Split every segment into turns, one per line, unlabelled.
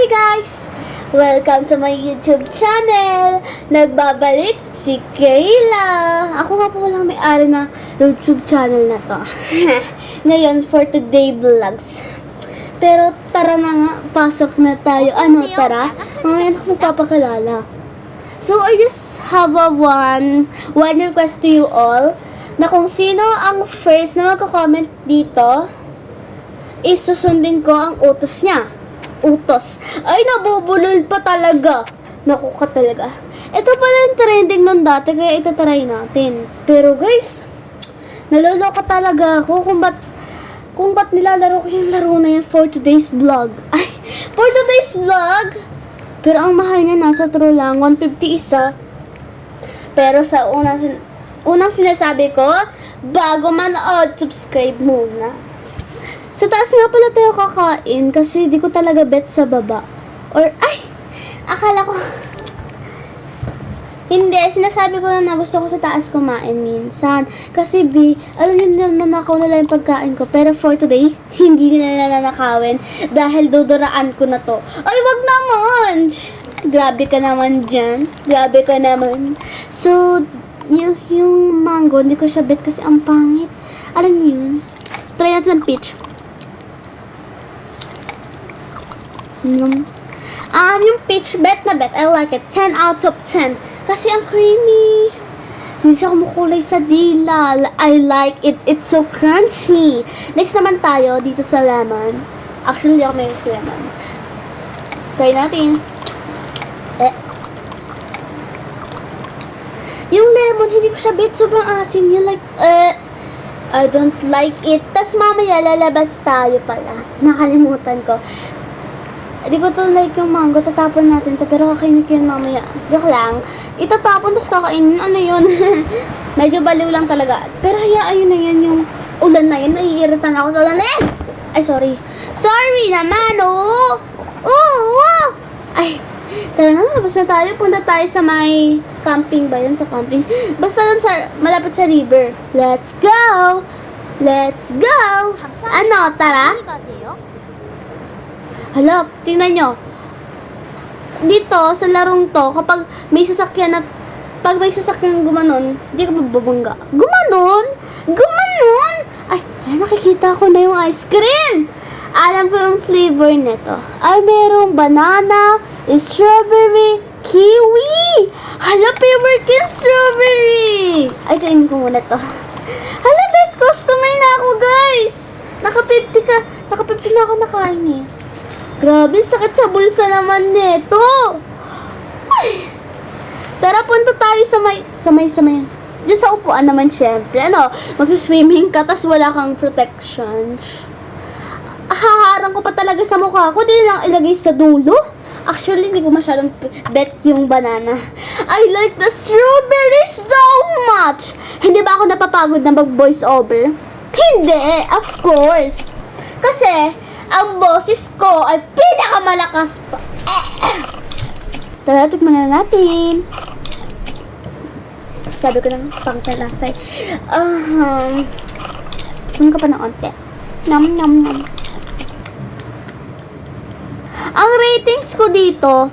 guys! Welcome to my YouTube channel! Nagbabalik si Kayla! Ako nga po walang may-ari na YouTube channel na to. Ngayon, for today vlogs. Pero tara na nga, pasok na tayo. Ano, tara? Mamaya na ako magpapakilala. So, I just have one request to you all na kung sino ang first na magko-comment dito, isusundin ko ang utos niya. Utos. Ay, nabubulol pa talaga. Naku ka talaga. Ito pala yung trending nun dati, kaya itatry natin. Pero guys, naloloka talaga ako kung ba't nilalaro ko yung laro na yan for today's vlog. Ay, for today's vlog! Pero ang mahal niya nasa true lang, 150 isa. Pero sa unang sinasabi ko, bago manood, subscribe muna. Sa taas nga pala tayo kakain kasi di ko talaga bet sa baba. Or, ay! Akala ko... Hindi, sinasabi ko na gusto ko sa taas kumain minsan. Kasi alam niyo nanakaw nila yung pagkain ko. Pero for today, hindi nila nanakawin dahil duduraan ko na to. Ay, wag naman! Grabe ka naman dyan. Grabe ka naman. So, yung mango, hindi ko siya bet kasi ang pangit. Alam niyo yun? Try natin ng peach. Yung peach, bet na bet. I like it. 10 out of 10. Kasi ang creamy. Hindi siya kumukulay sa dila. I like it. It's so crunchy. Next naman tayo dito sa lemon. Actually, hindi ako may sa lemon. Try natin. Yung lemon, hindi ko siya bet. Sobrang asim yun. Like, I don't like it. Tas mamaya, lalabas tayo pala. Nakalimutan ko. Hindi ko to like yung mango, tatapon natin to, pero kakainin ko yun mamaya. Joke lang. Itatapon, tapos kakainin. Ano yun? Medyo baliw lang talaga. Pero hayaan yun na yan, yung ulan na yun. Naiiritan ako sa ulan na yan. Ay, sorry. Sorry naman, oh! Oh! Ay, tara na, labas na tayo. Punta tayo sa may camping ba yun? Sa camping. Basta dun sa, malapit sa river. Let's go! Let's go! Ano, tara? Hala, tingnan nyo. Dito, sa larong to, kapag may sasakyan gumanon, hindi ka mababangga. Gumanon? Gumanon? Ay, nakikita ko na yung ice cream. Alam ko yung flavor nito. Ay, merong banana, strawberry, kiwi. Hala, favorite ko yung strawberry. Ay, kainin ko muna to. Hala, best customer na ako, guys. Naka-50 na ako nakain eh. Grabe, sakit sa bulsa naman nito. Ay. Tara, punta tayo sa may. Diyan sa upuan naman, syempre. Ano, mag-swimming ka, tas wala kang protection. Haharang ko pa talaga sa mukha ko. Di lang ilagay sa dulo. Actually, hindi ko masyadong bet yung banana. I like the strawberry so much. Hindi ba ako napapagod na mag-voice over? Hindi, of course. Kasi, ang boses ko ay pinakamalakas pa. Tara, tikman na natin. Sabi ko lang, pangtalasay. Tikman ko pa ng onte. Nom, nom, nom. Ang ratings ko dito,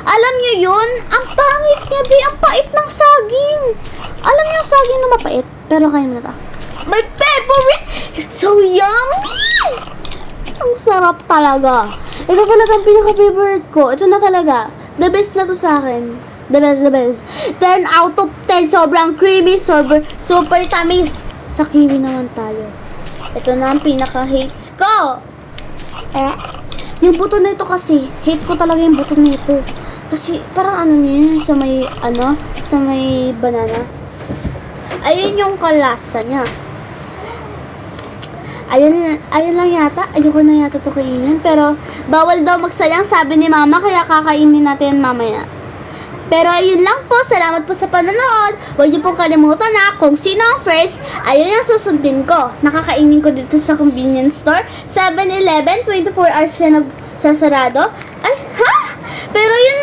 alam nyo yun? Ang pangit niya, ang pait ng saging. Alam nyo yung saging na mapait? Pero kayo na ta. My favorite! It's so yummy! Ang sarap talaga. Ito talaga ang pinaka-favorite ko. Ito na talaga. The best na to sa akin. The best. 10 out of 10. Sobrang creamy. Super tamis. Sa kiwi naman tayo. Ito na ang pinaka-hates ko. Yung buto na ito kasi. Hate ko talaga yung buto na ito. Kasi parang yun sa may banana. Ayun yung kalasa niya. Ayun lang yata. Ayoko na yata ito kainin. Pero, bawal daw magsayang, sabi ni mama, kaya kakainin natin mamaya. Pero, ayun lang po. Salamat po sa panonood. Huwag niyo pong kalimutan na kung sino ang first, ayun yung susundin ko. Nakakainin ko dito sa convenience store. 7-Eleven, 24 hours siya nagsasarado. Ay, ha? Pero, yun